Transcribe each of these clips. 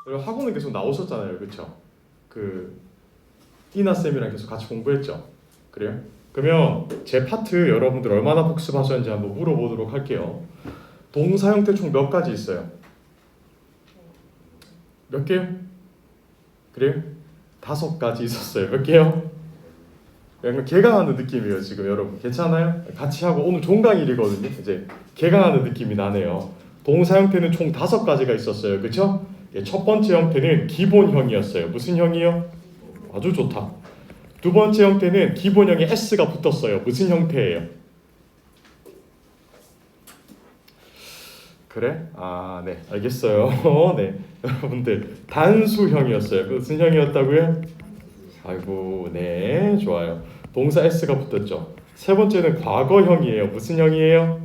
그리고 학원은 계속 나오셨잖아요, 그렇죠? 그 이나 쌤이랑 계속 같이 공부했죠. 그래요? 그러면 제 파트 여러분들 얼마나 복습하셨는지 한번 물어보도록 할게요. 동사 형태 총 몇 가지 있어요? 몇 개요? 그래요? 5가지 있었어요. 몇 개요? 약간 개강하는 느낌이에요 지금 여러분. 괜찮아요? 같이 하고 오늘 종강일이거든요. 이제 개강하는 느낌이 나네요. 동사 형태는 총 5가지가 있었어요. 그쵸? 첫 번째 형태는 기본형이었어요. 무슨 형이요? 아주 좋다. 두 번째 형태는 기본형에 s가 붙었어요. 무슨 형태예요? 그래? 아, 네, 알겠어요. 네, 여러분들 단수형이었어요. 무슨 형이었다고요? 아이고, 네, 좋아요. 동사 s가 붙었죠. 세 번째는 과거형이에요. 무슨 형이에요?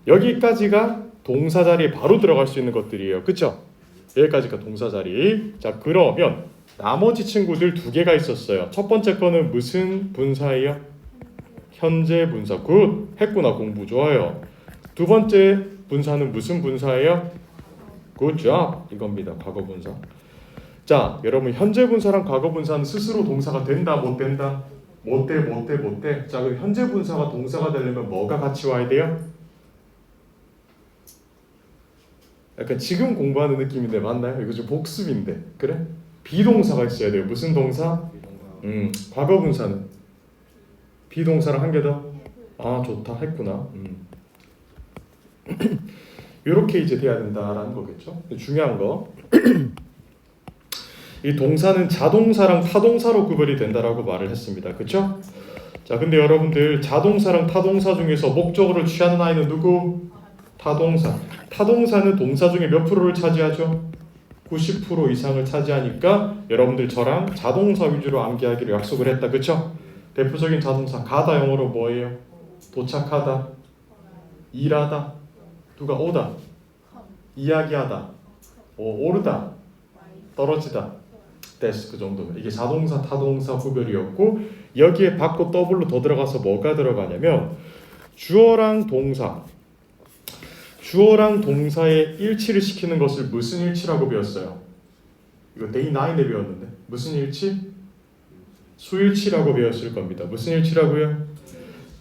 여기까지가 동사 자리에 바로 들어갈 수 있는 것들이에요. 그쵸? 여기까지가 동사 자리. 자, 그러면 나머지 친구들 2개가 있었어요. 첫 번째 거는 무슨 분사예요? 현재 분사. 굿, 했구나. 공부 좋아요. 두 번째 분사는 무슨 분사예요? 굿 잡. 이겁니다. 과거 분사. 자, 여러분 현재 분사랑 과거 분사는 스스로 동사가 된다, 못 된다? 못 돼, 못 돼, 못 돼. 자, 그럼 현재 분사가 동사가 되려면 뭐가 같이 와야 돼요? 약간 지금 공부하는 느낌인데 맞나요? 이거 좀 복습인데. 그래? 비동사가 있어야 돼요. 무슨 동사? 과거 분사는 비동사랑 한 개 더. 아, 좋다. 했구나. 이렇게 이제 돼야 된다라는 거겠죠. 중요한 거. 이 동사는 자동사랑 타동사로 구별이 된다라고 말을 했습니다. 그렇죠? 자, 근데 여러분들 자동사랑 타동사 중에서 목적어를 취하는 아이는 누구? 타동사. 타동사는 동사 중에 몇 프로를 차지하죠? 90% 이상을 차지하니까 여러분들 저랑 자동사 위주로 암기하기로 약속을 했다. 그렇죠? 대표적인 자동사 가다 영어로 뭐예요? 도착하다, 일하다, 누가 오다, 이야기하다, 오르다, 떨어지다. 됐어. 그 정도면 이게 자동사 타동사 구별이었고, 여기에 받고 더블로 더 들어가서 뭐가 들어가냐면 주어랑 동사, 주어랑 동사의 일치를 시키는 것을 무슨 일치라고 배웠어요? 이거 데이 9에 배웠는데 무슨 일치? 수일치라고 배웠을 겁니다. 무슨 일치라고요?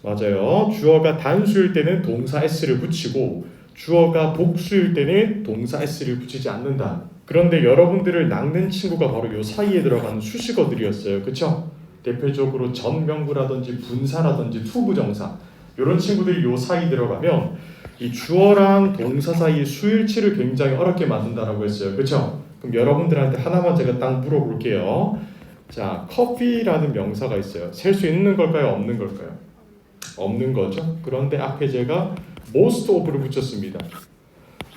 맞아요. 주어가 단수일 때는 동사 s를 붙이고 주어가 복수일 때는 동사 s를 붙이지 않는다. 그런데 여러분들을 낚는 친구가 바로 이 사이에 들어가는 수식어들이었어요. 그렇죠? 대표적으로 전명구라든지 분사라든지 투부정사, 이런 친구들이 이 사이 들어가면 이 주어랑 동사 사이 수일치를 굉장히 어렵게 만든다라고 했어요. 그렇죠? 그럼 여러분들한테 하나만 제가 딱 물어볼게요. 자, 커피라는 명사가 있어요. 셀 수 있는 걸까요? 없는 걸까요? 없는 거죠. 그런데 앞에 제가 most of를 붙였습니다.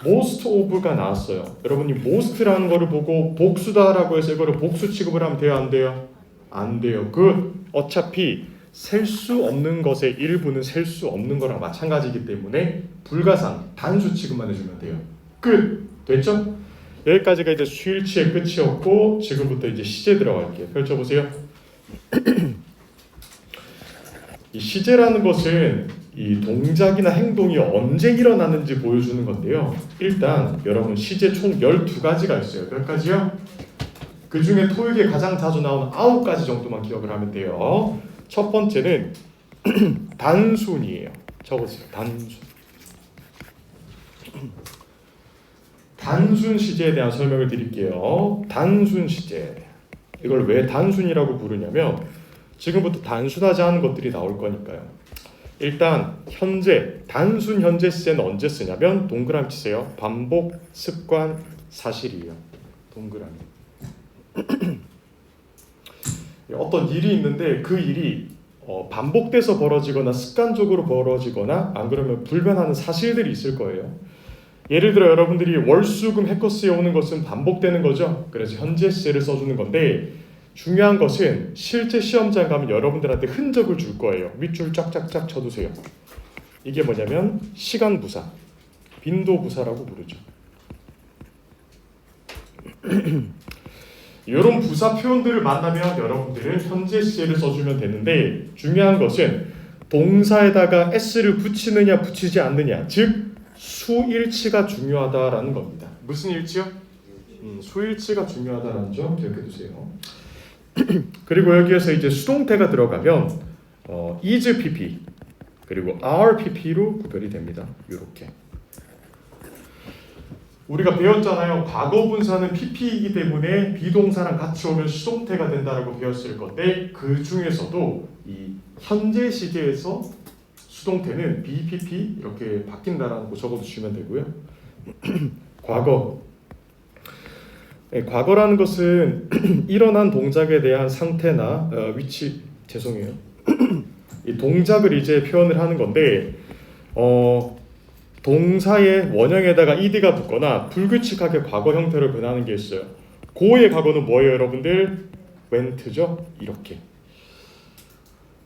most of가 나왔어요. 여러분이 most라는 거를 보고 복수다라고 해서 이거를 복수 취급을 하면 돼요? 안 돼요? 안 돼요. 어차피 셀 수 없는 것의 일부는 셀 수 없는 거랑 마찬가지이기 때문에 불가상, 단수 취급만 해주면 돼요. 끝! 됐죠? 여기까지가 이제 수일치의 끝이었고, 지금부터 이제 시제 들어갈게요. 펼쳐보세요. 이 시제라는 것은 이 동작이나 행동이 언제 일어나는지 보여주는 건데요. 일단 여러분 시제 총 12가지가 있어요. 몇 가지요? 그 중에 토익에 가장 자주 나오는 9가지 정도만 기억을 하면 돼요. 첫 번째는 단순이에요. 적으세요. 단순. 단순 시제에 대한 설명을 드릴게요. 단순 시제. 이걸 왜 단순이라고 부르냐면 지금부터 단순하지 않은 것들이 나올 거니까요. 일단 현재, 단순 현재 시제는 언제 쓰냐면 동그라미 치세요. 반복, 습관, 사실이에요. 동그라미. 어떤 일이 있는데 그 일이 반복돼서 벌어지거나 습관적으로 벌어지거나 안 그러면 불변하는 사실들이 있을 거예요. 예를 들어 여러분들이 월수금 해커스에 오는 것은 반복되는 거죠. 그래서 현재 시제를 써주는 건데 중요한 것은 실제 시험장 가면 여러분들한테 흔적을 줄 거예요. 밑줄 쫙쫙쫙 쳐두세요. 이게 뭐냐면 시간 부사, 빈도 부사라고 부르죠. 이런 부사 표현들을 만나면 여러분들은 현재 시제를 써주면 되는데 중요한 것은 동사에다가 s를 붙이느냐 붙이지 않느냐, 즉 수일치가 중요하다라는 겁니다. 무슨 일치요? 수일치가 중요하다는 점 기억해 두세요. 그리고 여기에서 이제 수동태가 들어가면 is pp 그리고 are pp로 구별이 됩니다. 이렇게 우리가 배웠잖아요. 과거 분사는 pp이기 때문에 비동사랑 같이 오면 수동태가 된다라고 배웠을 건데 그 중에서도 이 현재 시제에서 수동태는 bpp 이렇게 바뀐다라는 거 적어두시면 되고요. 과거. 네, 과거라는 것은 일어난 동작에 대한 상태나 위치 죄송해요. 이 동작을 이제 표현을 하는 건데 동사의 원형에다가 ed가 붙거나 불규칙하게 과거 형태로 변하는 게 있어요. 고의 과거는 뭐예요, 여러분들? went죠. 이렇게.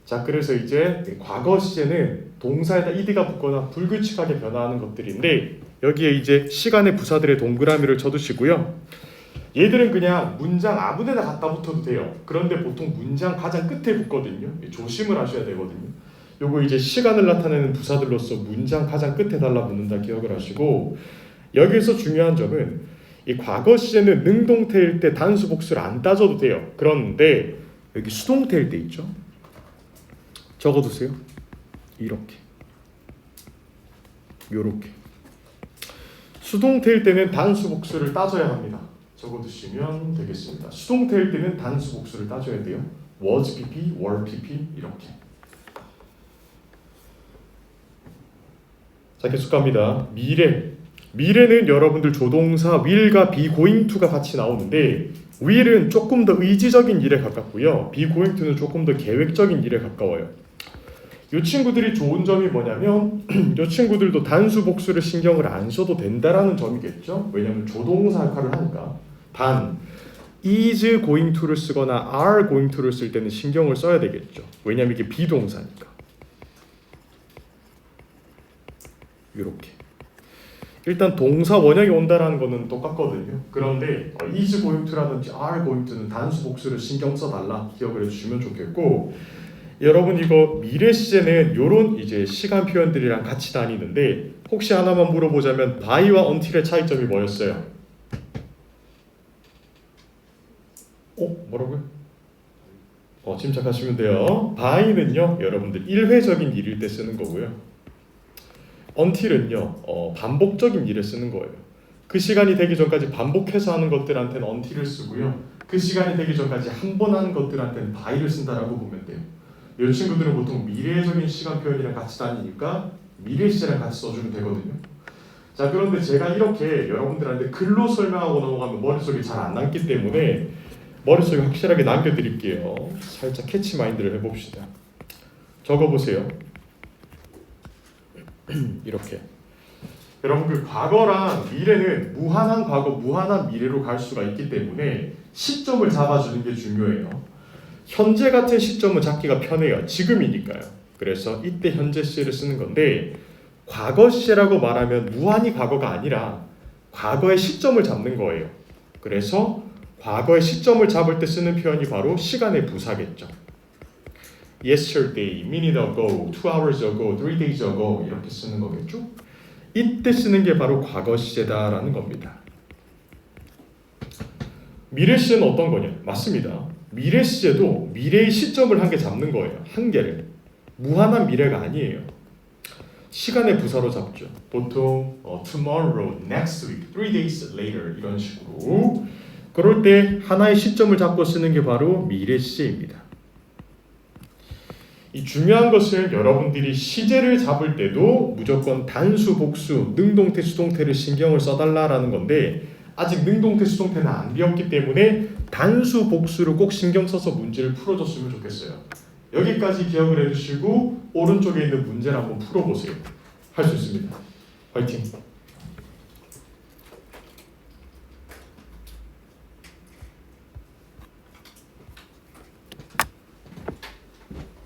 자, 그래서 이제 과거 시제는 동사에다 ed가 붙거나 불규칙하게 변화하는 것들인데 여기에 이제 시간의 부사들의 동그라미를 쳐두시고요. 얘들은 그냥 문장 아무데나 갖다 붙어도 돼요. 그런데 보통 문장 가장 끝에 붙거든요. 조심을 하셔야 되거든요. 요거 이제 시간을 나타내는 부사들로서 문장 가장 끝에 달라붙는다 기억을 하시고, 여기서 중요한 점은 이 과거 시제는 능동태일 때 단수 복수를 안 따져도 돼요. 그런데 여기 수동태일 때 있죠. 적어두세요. 이렇게 요렇게 수동태일 때는 단수 복수를 따져야 합니다. 적어두시면 되겠습니다. 수동태일 때는 단수 복수를 따져야 돼요. was pp, were pp 이렇게. 자, 계속 갑니다. 미래는 여러분들 조동사 will과 be going to가 같이 나오는데 will은 조금 더 의지적인 일에 가깝고요. be going to는 조금 더 계획적인 일에 가까워요. 이 친구들이 좋은 점이 뭐냐면 이 친구들도 단수 복수를 신경을 안 써도 된다라는 점이겠죠. 왜냐하면 조동사 역할을 하니까. 단 is going to를 쓰거나 are going to를 쓸 때는 신경을 써야 되겠죠. 왜냐하면 이게 비동사니까. 이렇게. 일단 동사 원형이 온다라는 거는 똑같거든요. 그런데 is going to라든지 are going to는 단수 복수를 신경 써달라 기억을 해주시면 좋겠고, 여러분 이거 미래 시제는 요런 이제 시간 표현들이랑 같이 다니는데 혹시 하나만 물어보자면 by와 until의 차이점이 뭐였어요? 뭐라고요? 짐작하시면 돼요. by는요 여러분들 일회적인 일일 때 쓰는 거고요. until은요 반복적인 일에 쓰는 거예요. 그 시간이 되기 전까지 반복해서 하는 것들한테는 until을 쓰고요. 그 시간이 되기 전까지 한 번 하는 것들한테는 by를 쓴다라고 보면 돼요. 이 친구들은 보통 미래적인 시간 표현이랑 같이 다니니까 미래 시제랑 같이 써주면 되거든요. 자, 그런데 제가 이렇게 여러분들한테 글로 설명하고 넘어가면 머릿속에 잘 안 남기 때문에 머릿속에 확실하게 남겨드릴게요. 살짝 캐치 마인드를 해봅시다. 적어보세요. 이렇게. 여러분 그 과거랑 미래는 무한한 과거, 무한한 미래로 갈 수가 있기 때문에 시점을 잡아주는 게 중요해요. 현재 같은 시점은 잡기가 편해요. 지금이니까요. 그래서 이때 현재 시제를 쓰는 건데 과거 시제라고 말하면 무한히 과거가 아니라 과거의 시점을 잡는 거예요. 그래서 과거의 시점을 잡을 때 쓰는 표현이 바로 시간의 부사겠죠. Yesterday, minute ago, 2 hours ago, 3 days ago 이렇게 쓰는 거겠죠. 이때 쓰는 게 바로 과거 시제다라는 겁니다. 미래 시제는 어떤 거냐? 맞습니다. 미래 시제도 미래의 시점을 한 개 잡는 거예요. 한 개를. 무한한 미래가 아니에요. 시간의 부사로 잡죠. 보통 tomorrow, next week, 3 days later 이런 식으로. 그럴 때 하나의 시점을 잡고 쓰는 게 바로 미래 시제입니다. 이 중요한 것은 여러분들이 시제를 잡을 때도 무조건 단수, 복수, 능동태, 수동태를 신경을 써달라라는 건데 아직 능동태, 수동태는 안 배웠기 때문에 단수, 복수를 꼭 신경 써서 문제를 풀어줬으면 좋겠어요. 여기까지 기억을 해주시고 오른쪽에 있는 문제를 한번 풀어보세요. 할 수 있습니다. 화이팅!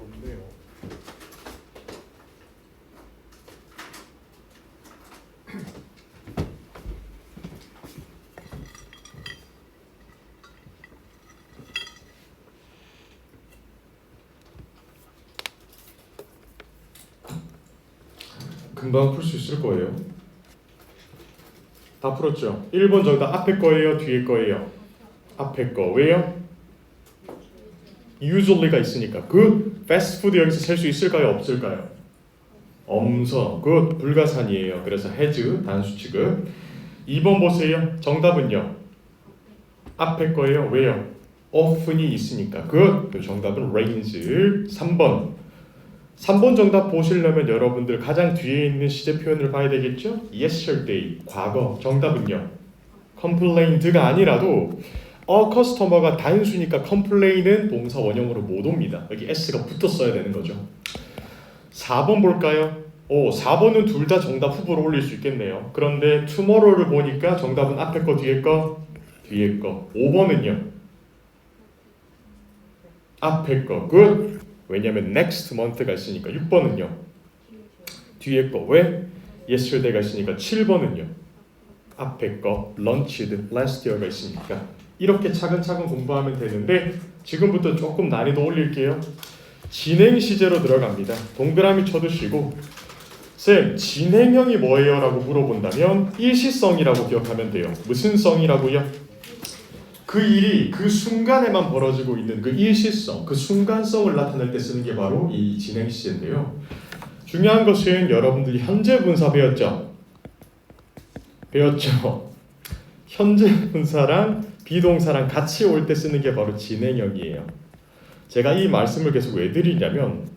없네요. 금방 풀 수 있을 거예요. 다 풀었죠? 1번 정답 앞에 거예요? 뒤에 거예요? 앞에 거. 왜요? usually가 있으니까. 그 패스트푸드 여기서 셀 수 있을까요? 없을까요? 엄서. 그 불가산이에요. 그래서 has 단수 취급. 2번 보세요. 정답은요? 앞에 거예요. 왜요? often이 있으니까. 그 정답은 rains. 3번 정답 보시려면 여러분들 가장 뒤에 있는 시제 표현을 봐야 되겠죠? yesterday, 과거. 정답은요? complained가 아니라도 커스터머가 단수니까 complain은 동사 원형으로 못 옵니다. 여기 s가 붙었어야 되는 거죠. 4번 볼까요? 4번은 둘 다 정답 후보로 올릴 수 있겠네요. 그런데 tomorrow를 보니까 정답은 앞에 거 뒤에 거? 뒤에 거. 5번은요? 앞에 거. good. 왜냐면 next month가 있으니까. 6번은요? 뒤에 거. 왜? yesterday가 있으니까. 7번은요? 앞에 거 lunched last year가 있으니까. 이렇게 차근차근 공부하면 되는데 지금부터 조금 난이도 올릴게요. 진행 시제로 들어갑니다. 동그라미 쳐두시고 쌤, 진행형이 뭐예요? 라고 물어본다면 일시성이라고 기억하면 돼요. 무슨 성이라고요? 그 일이 그 순간에만 벌어지고 있는 그 일시성, 그 순간성을 나타낼 때 쓰는 게 바로 이 진행 시제인데요. 중요한 것은 여러분들이 현재 분사 배웠죠? 현재 분사랑 비동사랑 같이 올 때 쓰는 게 바로 진행형이에요. 제가 이 말씀을 계속 왜 드리냐면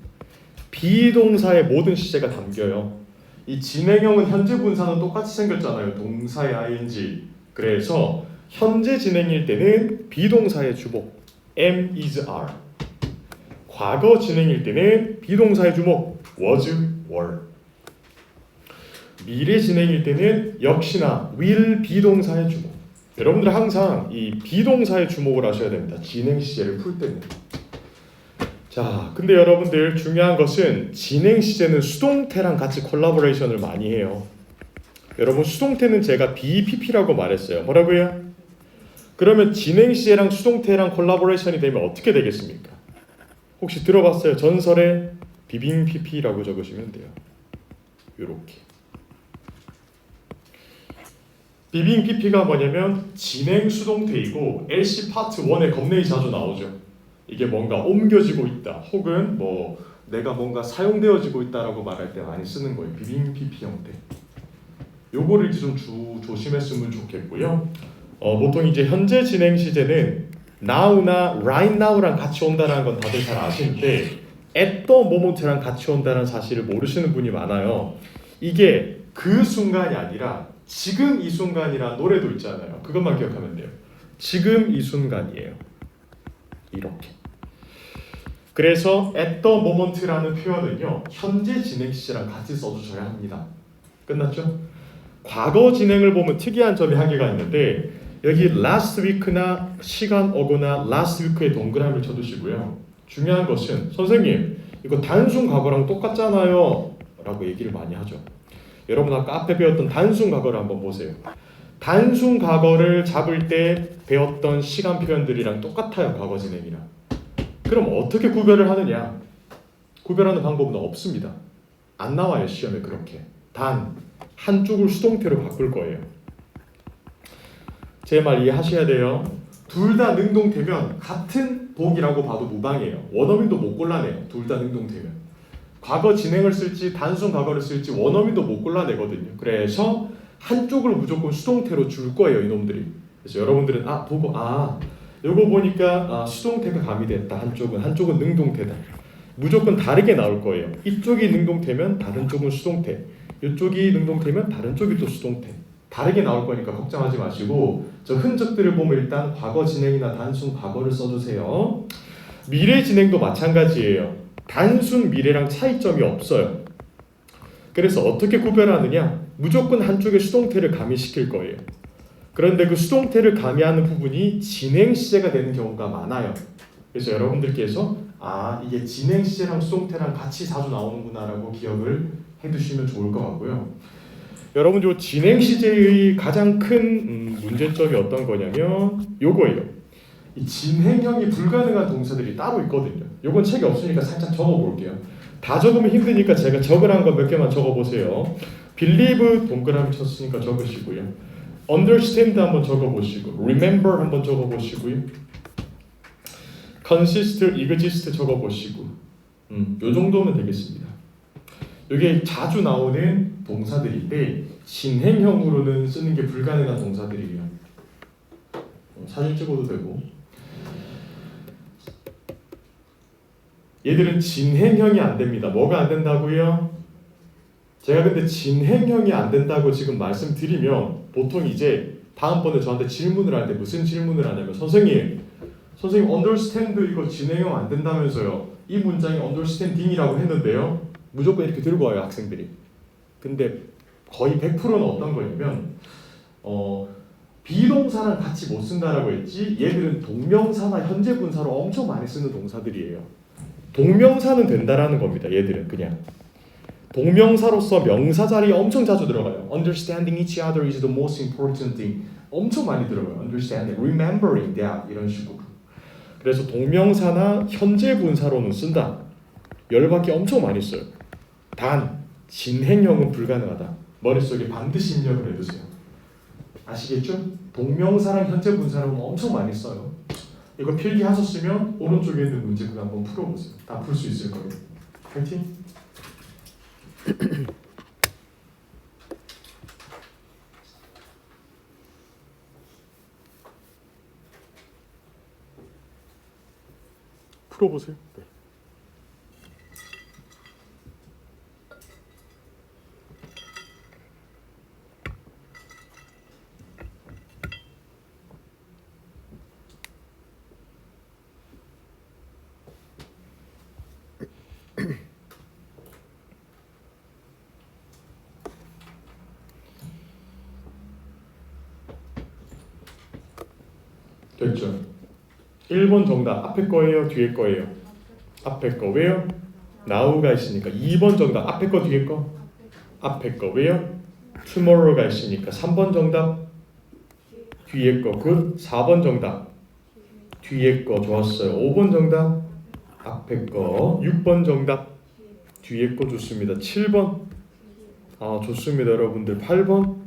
비동사의 모든 시제가 담겨요. 이 진행형은 현재 분사는 똑같이 생겼잖아요. 동사의 ing. 그래서 현재 진행일 때는 비동사의 주목 am, is, are. 과거 진행일 때는 비동사의 주목 was, were. 미래 진행일 때는 역시나 will 비동사의 주목. 여러분들 항상 이 비동사의 주목을 하셔야 됩니다. 진행 시제를 풀 때는. 자, 근데 여러분들 중요한 것은 진행 시제는 수동태랑 같이 콜라보레이션을 많이 해요. 여러분 수동태는 제가 BPP라고 말했어요. 뭐라고요? 그러면 진행 시제랑 수동태랑 콜라보레이션이 되면 어떻게 되겠습니까? 혹시 들어봤어요? 전설의 비빙 PP라고 적으시면 돼요. 이렇게. 비빙 PP가 뭐냐면 진행 수동태이고 LC 파트 1에 겁내기 자주 나오죠. 이게 뭔가 옮겨지고 있다 혹은 뭐 내가 뭔가 사용되어지고 있다라고 말할 때 많이 쓰는 거예요. 비빙 PP 형태. 요거를 이제 좀 조심했으면 좋겠고요. 보통 이제 현재 진행 시제는 now나 right now랑 같이 온다는 건 다들 잘 아시는데 at the moment랑 같이 온다는 사실을 모르시는 분이 많아요. 이게 그 순간이 아니라 지금 이 순간이란 노래도 있잖아요. 그것만 기억하면 돼요. 지금 이 순간이에요. 이렇게. 그래서 at the moment라는 표현은요. 현재 진행 시제랑 같이 써주셔야 합니다. 끝났죠? 과거 진행을 보면 특이한 점이 한 개가 있는데 여기 last week나 시간 어거나 last week에 동그라미를 쳐두시고요. 중요한 것은 선생님 이거 단순 과거랑 똑같잖아요 라고 얘기를 많이 하죠. 여러분 아까 앞에 배웠던 단순 과거를 한번 보세요. 단순 과거를 잡을 때 배웠던 시간 표현들이랑 똑같아요. 과거 진행이랑. 그럼 어떻게 구별을 하느냐? 구별하는 방법은 없습니다. 안 나와요 시험에 그렇게. 단 한쪽을 수동태로 바꿀 거예요. 제 말 이해하셔야 돼요. 둘 다 능동태면 같은 복이라고 봐도 무방해요. 원어민도 못 골라내요. 둘 다 능동태면. 과거 진행을 쓸지 단순 과거를 쓸지 원어민도 못 골라내거든요. 그래서 한쪽을 무조건 수동태로 줄 거예요. 이놈들이. 그래서 여러분들은 보고 요거 보니까 수동태가 가미됐다. 한쪽은 능동태다. 무조건 다르게 나올 거예요. 이쪽이 능동태면 다른 쪽은 수동태. 이쪽이 능동태면 다른 쪽이 또 수동태. 다르게 나올 거니까 걱정하지 마시고 저 흔적들을 보면 일단 과거 진행이나 단순 과거를 써주세요. 미래 진행도 마찬가지예요. 단순 미래랑 차이점이 없어요. 그래서 어떻게 구별하느냐? 무조건 한쪽에 수동태를 가미시킬 거예요. 그런데 그 수동태를 가미하는 부분이 진행 시제가 되는 경우가 많아요. 그래서 여러분들께서 이게 진행 시제랑 수동태랑 같이 자주 나오는구나 라고 기억을 해두시면 좋을 것 같고요. 여러분 요 진행 시제의 가장 큰 문제점이 어떤 거냐면 요거예요. 이 진행형이 불가능한 동사들이 따로 있거든요. 요건 책이 없으니까 살짝 적어볼게요. 다 적으면 힘드니까 제가 적으란 거 몇 개만 적어보세요. believe 동그라미 쳤으니까 적으시고요. understand 한번 적어보시고 remember 한번 적어보시고요. consist, exist 적어보시고 요 정도면 되겠습니다. 이게 자주 나오는 동사들인데 진행형으로는 쓰는 게 불가능한 동사들이에요. 사진 찍어도 되고 얘들은 진행형이 안 됩니다. 뭐가 안 된다고요? 제가 근데 진행형이 안 된다고 지금 말씀드리면 보통 이제 다음번에 저한테 질문을 할 때 무슨 질문을 하냐면 선생님 understand 이거 진행형 안 된다면서요. 이 문장이 understanding이라고 했는데요. 무조건 이렇게 들고 와요 학생들이. 근데 거의 100%는 어떤 거냐면 비동사랑 같이 못 쓴다라고 했지 얘들은 동명사나 현재 분사로 엄청 많이 쓰는 동사들이에요. 동명사는 된다라는 겁니다. 얘들은 그냥 동명사로서 명사 자리에 엄청 자주 들어가요. Understanding each other is the most important thing. 엄청 많이 들어가요. Understanding, remembering that 이런 식으로. 그래서 동명사나 현재 분사로는 쓴다. 열받게 엄청 많이 써요. 단 진행형은 불가능하다. 머릿속에 반드시 입력을 해두세요. 아시겠죠? 동명사랑 현재 분사로는 엄청 많이 써요. 이거 필기하셨으면 오른쪽에 있는 문제 그거 한번 풀어보세요. 다 풀 수 있을 거예요. 파이팅! 풀어보세요. 네. 됐죠? 1번 정답 앞에 거예요? 뒤에 거예요? 앞에 거. 왜요? now가 있으니까. 2번 정답 앞에 거 뒤에 거? 앞에 거. 왜요? tomorrow가 있으니까. 3번 정답 뒤에 거. 그 4번 정답 뒤에 거. 좋았어요. 5번 정답 앞에 거. 6번 정답 뒤에 거. 좋습니다. 7번 좋습니다. 여러분들 8번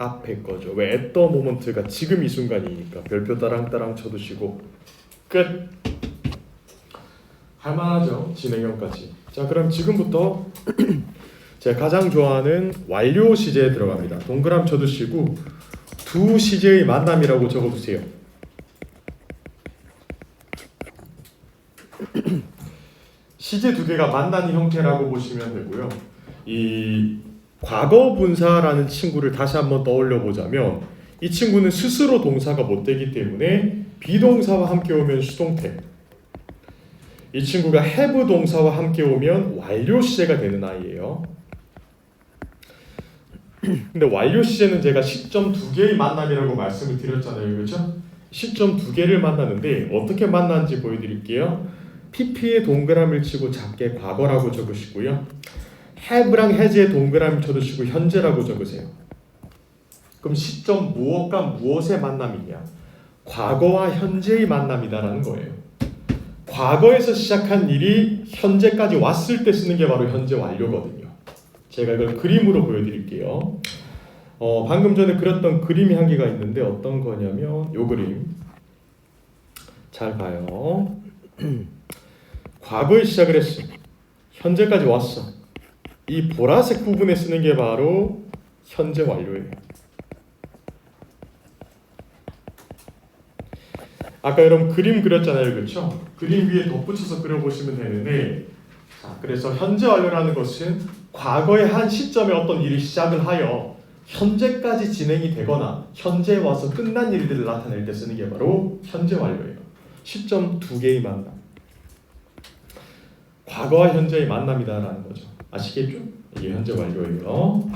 앞에 거죠. 왜 at the moment가 지금 이 순간이니까 별표 따랑따랑 쳐두시고 끝. 할만하죠. 진행형까지. 자 그럼 지금부터 제가 가장 좋아하는 완료 시제에 들어갑니다. 동그라미 쳐두시고 두 시제의 만남이라고 적어두세요. 시제 두 개가 만나는 형태라고 보시면 되고요. 이 과거 분사라는 친구를 다시 한번 떠올려 보자면 이 친구는 스스로 동사가 못 되기 때문에 비동사와 함께 오면 수동태, 이 친구가 have 동사와 함께 오면 완료 시제가 되는 아이예요. 근데 완료 시제는 제가 시점 두 개의 만남이라고 말씀을 드렸잖아요. 그렇죠? 시점 두 개를 만나는데 어떻게 만나는지 보여드릴게요. PP에 동그라미를 치고 작게 과거라고 적으시고요. have랑 has에 동그라미 쳐두시고 현재라고 적으세요. 그럼 시점 무엇과 무엇의 만남이냐? 과거와 현재의 만남이다라는 거예요. 과거에서 시작한 일이 현재까지 왔을 때 쓰는 게 바로 현재 완료거든요. 제가 이걸 그림으로 보여드릴게요. 방금 전에 그렸던 그림이 한 개가 있는데 어떤 거냐면 요 그림 잘 봐요. 과거에 시작을 했어. 현재까지 왔어. 이 보라색 부분에 쓰는 게 바로 현재 완료예요. 아까 여러분 그림 그렸잖아요. 그렇죠? 그림 위에 덧붙여서 그려보시면 되는데 자, 그래서 현재 완료라는 것은 과거의 한 시점에 어떤 일이 시작을 하여 현재까지 진행이 되거나 현재에 와서 끝난 일들을 나타낼 때 쓰는 게 바로 현재 완료예요. 시점 두 개의 만남. 과거와 현재의 만남이다라는 거죠. 아시겠죠? 이게 현재 완료예요.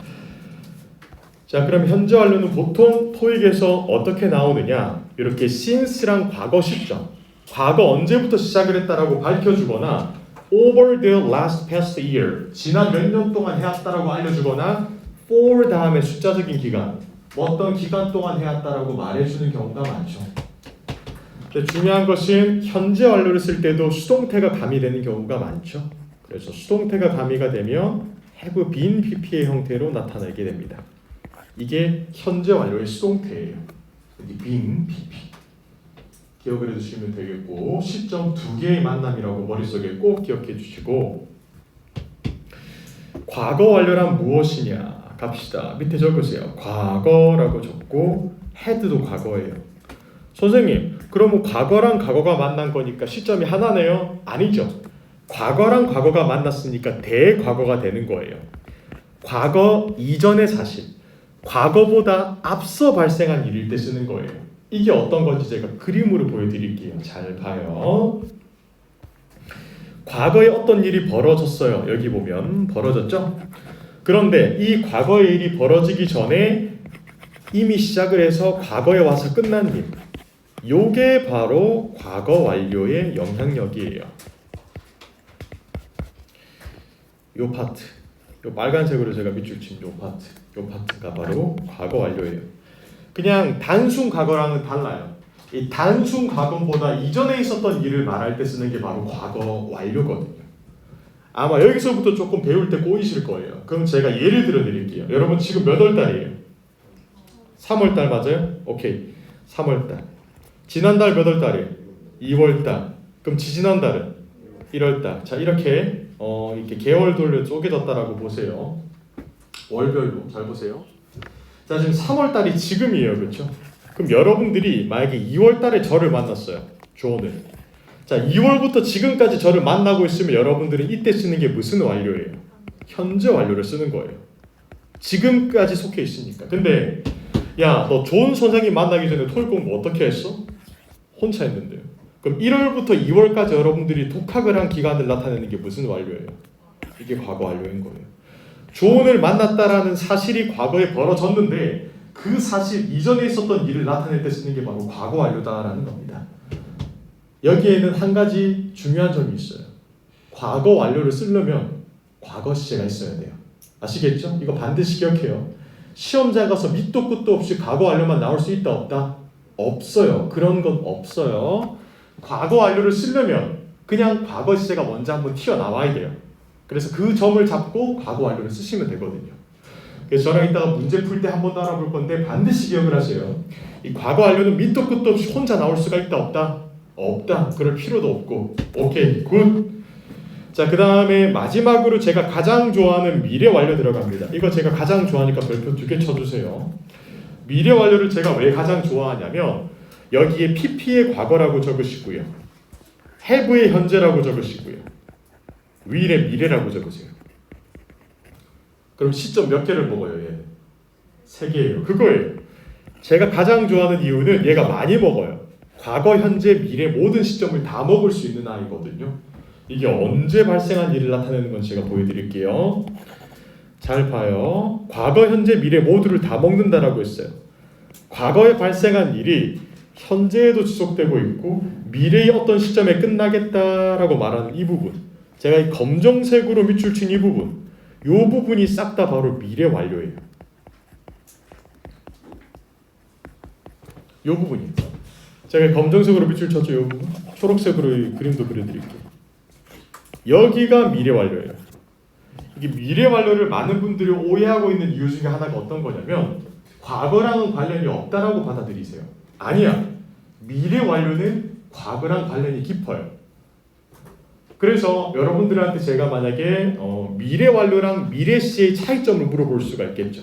자, 그럼 현재 완료는 보통 토익에서 어떻게 나오느냐? 이렇게 since랑 과거 시점, 과거 언제부터 시작을 했다라고 밝혀주거나 over the last past year, 지난 몇 년 동안 해왔다라고 알려주거나 for 다음에 숫자적인 기간, 어떤 기간 동안 해왔다라고 말해주는 경우가 많죠. 근데 중요한 것은 현재 완료를 쓸 때도 수동태가 가미되는 경우가 많죠. 그래서 수동태가 가미가 되면 have been PP의 형태로 나타나게 됩니다. 이게 현재 완료의 수동태예요. 여기 been, PP 기억을 해주시면 되겠고 시점 두 개의 만남이라고 머릿속에 꼭 기억해 주시고 과거 완료란 무엇이냐 갑시다. 밑에 적으세요. 과거라고 적고 had도 과거예요. 선생님 그러면 과거랑 과거가 만난 거니까 시점이 하나네요? 아니죠. 과거랑 과거가 만났으니까 대과거가 되는 거예요. 과거 이전의 사실, 과거보다 앞서 발생한 일일 때 쓰는 거예요. 이게 어떤 건지 제가 그림으로 보여드릴게요. 잘 봐요. 과거에 어떤 일이 벌어졌어요. 여기 보면 벌어졌죠? 그런데 이 과거의 일이 벌어지기 전에 이미 시작을 해서 과거에 와서 끝난 일, 요게 바로 과거 완료의 영향력이에요. 요 파트, 요 빨간색으로 제가 밑줄 친 요 파트, 요 파트가 바로 과거 완료예요. 그냥 단순 과거랑은 달라요. 이 단순 과거보다 이전에 있었던 일을 말할 때 쓰는 게 바로 과거 완료거든요. 아마 여기서부터 조금 배울 때 꼬이실 거예요. 그럼 제가 예를 들어 드릴게요. 여러분 지금 몇 월 달이에요? 3월 달 맞아요? 오케이. 3월 달. 지난달 몇 월 달이에요? 2월 달. 그럼 지지난달은 1월 달. 자, 이렇게 이렇게 계월별로 쪼개졌다라고 보세요. 월별로 잘 보세요. 자, 지금 3월 달이 지금이에요. 그렇죠? 그럼 여러분들이 만약에 2월 달에 저를 만났어요. 존을. 자, 2월부터 지금까지 저를 만나고 있으면 여러분들은 이때 쓰는 게 무슨 완료예요? 현재 완료를 쓰는 거예요. 지금까지 속해 있으니까. 근데 야, 너 존 선생님 만나기 전에 토익 공부 어떻게 했어? 혼자 했는데요. 그럼 1월부터 2월까지 여러분들이 독학을 한 기간을 나타내는 게 무슨 완료예요? 이게 과거 완료인 거예요. 존을 만났다라는 사실이 과거에 벌어졌는데 그 사실 이전에 있었던 일을 나타낼 때 쓰는 게 바로 과거 완료다라는 겁니다. 여기에는 한 가지 중요한 점이 있어요. 과거 완료를 쓰려면 과거 시제가 있어야 돼요. 아시겠죠? 이거 반드시 기억해요. 시험장 가서 밑도 끝도 없이 과거 완료만 나올 수 있다 없다? 없어요. 그런 건 없어요. 과거 완료를 쓰려면 그냥 과거 시제가 먼저 한번 튀어나와야 돼요. 그래서 그 점을 잡고 과거 완료를 쓰시면 되거든요. 그래서 저랑 이따가 문제 풀 때 한번 더 알아볼 건데 반드시 기억을 하세요. 이 과거 완료는 밑도 끝도 없이 혼자 나올 수가 있다 없다? 없다. 그럴 필요도 없고. 오케이 굿. 자, 그 다음에 마지막으로 제가 가장 좋아하는 미래 완료 들어갑니다. 이거 제가 가장 좋아하니까 별표 2개 쳐주세요. 미래 완료를 제가 왜 가장 좋아하냐면 여기에 PP의 과거라고 적으시고요, have의 현재라고 적으시고요, will의 미래라고 적으세요. 그럼 시점 몇 개를 먹어요? 얘 3개예요. 그거예요. 제가 가장 좋아하는 이유는 얘가 많이 먹어요. 과거, 현재, 미래 모든 시점을 다 먹을 수 있는 아이거든요. 이게 언제 발생한 일을 나타내는 건 제가 보여드릴게요. 잘 봐요. 과거, 현재, 미래 모두를 다 먹는다라고 했어요. 과거에 발생한 일이 현재에도 지속되고 있고 미래의 어떤 시점에 끝나겠다라고 말하는 이 부분, 제가 이 검정색으로 밑줄 친 이 부분, 이 부분이 싹 다 바로 미래 완료예요. 이 부분이 제가 검정색으로 밑줄 쳤죠. 이 부분 초록색으로 이 그림도 그려드릴게요. 여기가 미래 완료예요. 이게 미래 완료를 많은 분들이 오해하고 있는 이유 중에 하나가 어떤 거냐면 과거랑은 관련이 없다라고 받아들이세요. 아니야. 미래 완료는 과거랑 관련이 깊어요. 그래서 여러분들한테 제가 만약에 미래 완료랑 미래 시의 차이점을 물어볼 수가 있겠죠.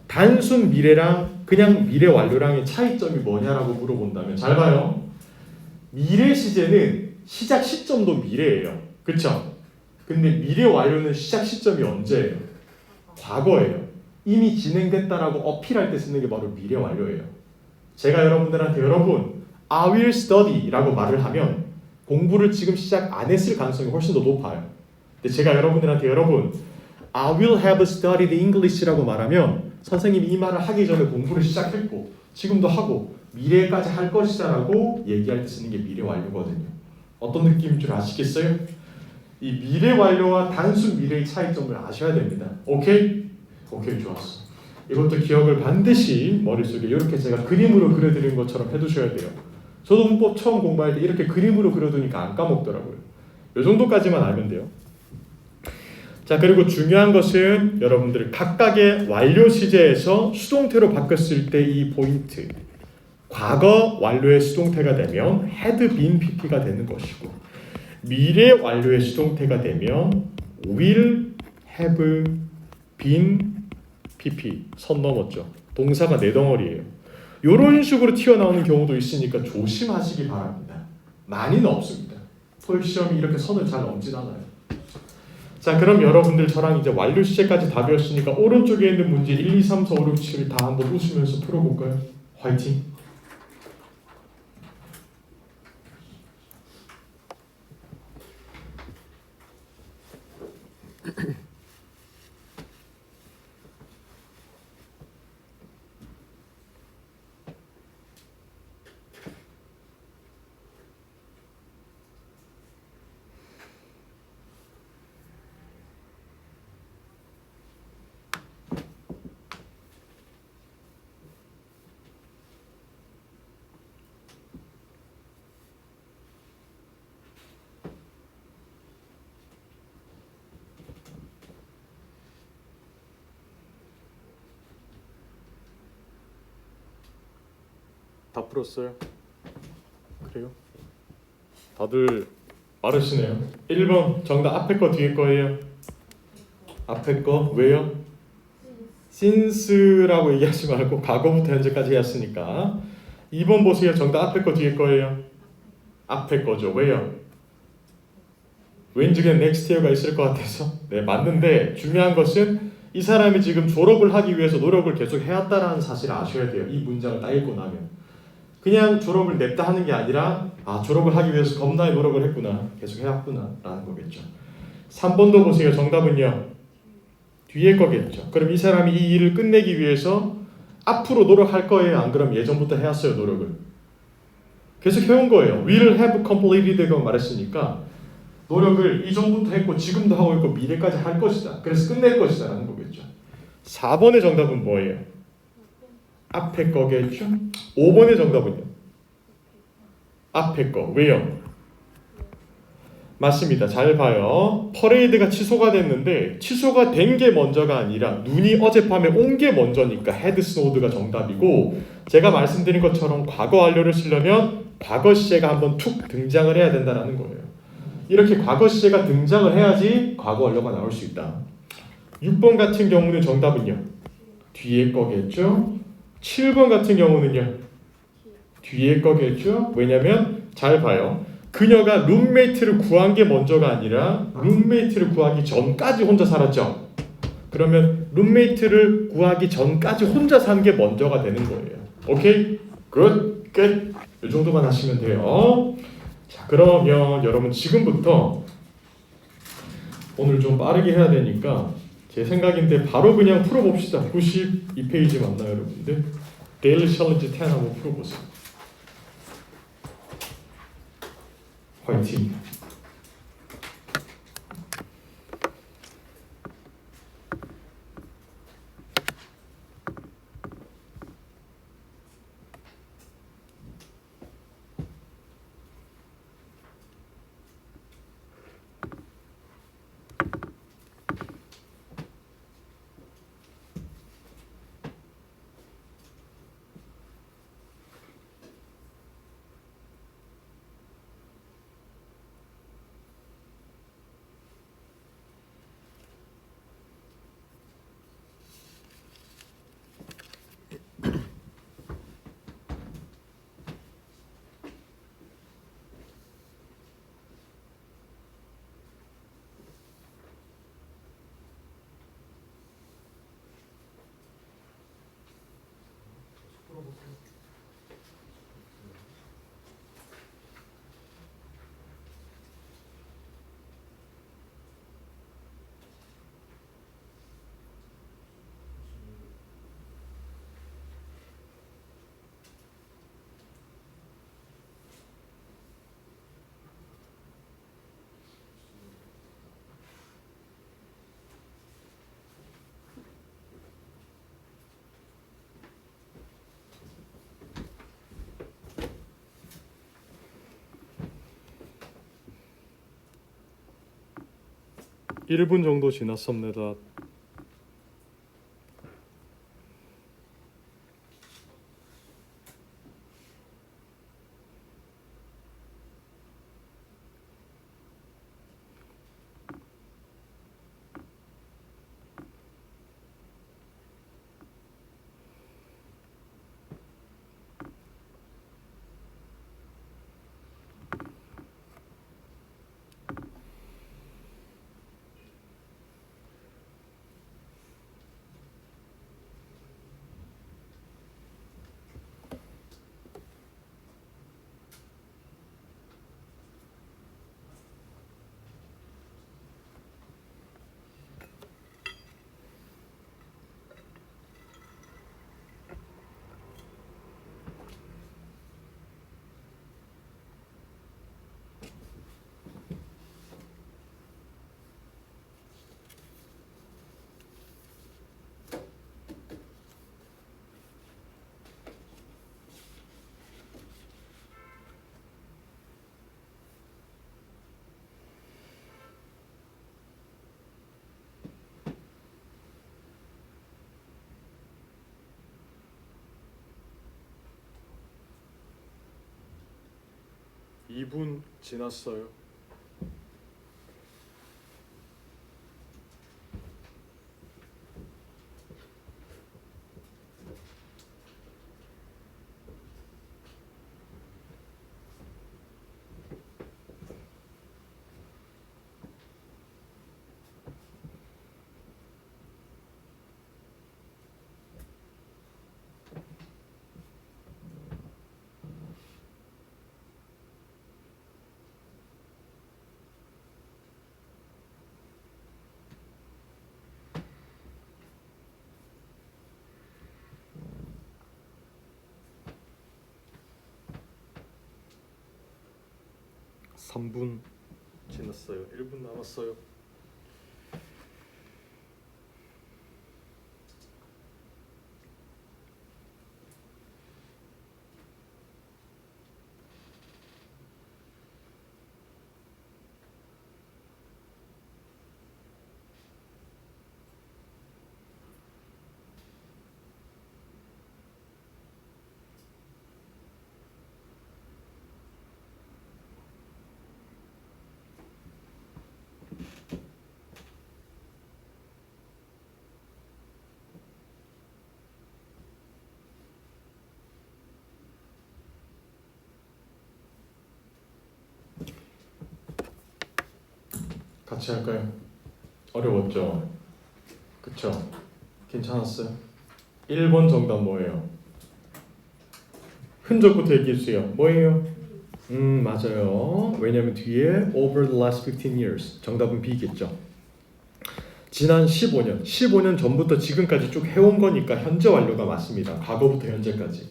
단순 미래랑 그냥 미래 완료랑의 차이점이 뭐냐라고 물어본다면 잘 봐요. 미래 시제는 시작 시점도 미래예요. 그렇죠? 근데 미래 완료는 시작 시점이 언제예요? 과거예요. 이미 진행됐다라고 어필할 때 쓰는 게 바로 미래 완료예요. 제가 여러분들한테 여러분 I will study라고 말을 하면 공부를 지금 시작 안 했을 가능성이 훨씬 더 높아요. 근데 제가 여러분들한테 여러분 I will have studied English라고 말하면 선생님이 이 말을 하기 전에 공부를 시작했고 지금도 하고 미래까지 할 것이다라고 얘기할 때 쓰는 게 미래 완료거든요. 어떤 느낌인 줄 아시겠어요? 이 미래 완료와 단순 미래의 차이점을 아셔야 됩니다. 오케이? 오케이, 좋았어. 이것도 기억을 반드시 머릿속에 이렇게 제가 그림으로 그려드린 것처럼 해두셔야 돼요. 저도 문법 처음 공부할 때 이렇게 그림으로 그려두니까 안 까먹더라고요. 이 정도까지만 알면 돼요. 자, 그리고 중요한 것은 여러분들 각각의 완료 시제에서 수동태로 바뀌었을 때 이 포인트. 과거 완료의 수동태가 되면 had been pp가 되는 것이고 미래 완료의 수동태가 되면 will have been pp. 선 넘었죠. 동사가 네 덩어리예요. 이런 식으로 튀어나오는 경우도 있으니까 조심하시기 바랍니다. 많이는 없습니다. 토익 시험이 이렇게 선을 잘 넘진 않아요. 자, 그럼 여러분들 저랑 이제 완료 시제까지 다 배웠으니까 오른쪽에 있는 문제 1, 2, 3, 4, 5, 6, 7 다 한번 웃으면서 풀어볼까요? 화이팅! 다 풀었어요? 그래요? 다들 빠르시네요. 1번 정답 앞에 거 뒤에 거예요. 앞에 거 왜요? since라고 얘기하지 말고 과거부터 현재까지 했으니까. 2번 보세요. 정답 앞에 거 뒤에 거예요. 앞에 거죠. 왜요? 왠지 그냥 next year가 있을 것 같아서. 네, 맞는데 중요한 것은 이 사람이 지금 졸업을 하기 위해서 노력을 계속 해왔다라는 사실을 아셔야 돼요. 이 문장을 딱 읽고 나면. 그냥 졸업을 냈다 하는 게 아니라 졸업을 하기 위해서 겁나게 노력을 했구나. 계속 해왔구나 라는 거겠죠. 3번도 보세요. 정답은요. 뒤에 거겠죠. 그럼 이 사람이 이 일을 끝내기 위해서 앞으로 노력할 거예요? 안 그럼 예전부터 해왔어요 노력을? 계속 해온 거예요. will have completed라고 말했으니까 노력을 이전부터 했고 지금도 하고 있고 미래까지 할 것이다. 그래서 끝낼 것이다 라는 거겠죠. 4번의 정답은 뭐예요? 앞에 거겠죠. 5번의 정답은요? 앞에 거. 왜요? 맞습니다. 잘 봐요. 퍼레이드가 취소가 됐는데 취소가 된 게 먼저가 아니라 눈이 어젯밤에 온 게 먼저니까 had snowed가 정답이고 제가 말씀드린 것처럼 과거 완료를 쓰려면 과거 시제가 한번 툭 등장을 해야 된다는 거예요. 이렇게 과거 시제가 등장을 해야지 과거 완료가 나올 수 있다. 6번 같은 경우는 정답은요? 뒤에 거겠죠. 7번 같은 경우는요? 뒤에 거겠죠. 왜냐면 잘 봐요. 그녀가 룸메이트를 구한 게 먼저가 아니라 룸메이트를 구하기 전까지 혼자 살았죠. 그러면 룸메이트를 구하기 전까지 혼자 산 게 먼저가 되는 거예요. 오케이? 굿, 끝. 이 정도만 하시면 돼요. 자, 그러면 여러분 지금부터 오늘 좀 빠르게 해야 되니까 제 생각인데 바로 그냥 풀어봅시다. 92페이지 맞나요, 여러분들? 데일리 챌린지 10 한번 풀어보세요. 화이팅! 1분 정도 지났습니다. 이 분 지났어요. 삼 분 지났어요. 1분 남았어요. 같이 할까요? 어려웠죠? 그쵸? 괜찮았어요? 1번 정답 뭐예요? 흔적부터 얘기해주세요. 뭐예요? 맞아요. 왜냐면 뒤에 over the last 15 years 정답은 B겠죠. 지난 15년 전부터 지금까지 쭉 해온 거니까 현재 완료가 맞습니다. 과거부터 현재까지.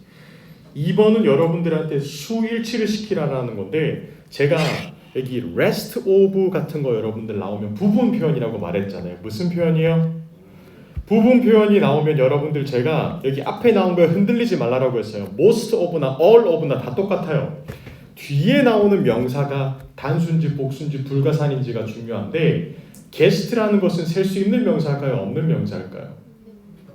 2번은 여러분들한테 수일치를 시키라는 건데 제가 여기 rest of 같은 거 여러분들 나오면 부분 표현이라고 말했잖아요. 무슨 표현이요? 부분 표현이 나오면 여러분들 제가 여기 앞에 나온 거에 흔들리지 말라고 했어요. most of나 all of나 다 똑같아요. 뒤에 나오는 명사가 단수인지 복수인지 불가산인지가 중요한데 guest라는 것은 셀 수 있는 명사일까요? 없는 명사일까요?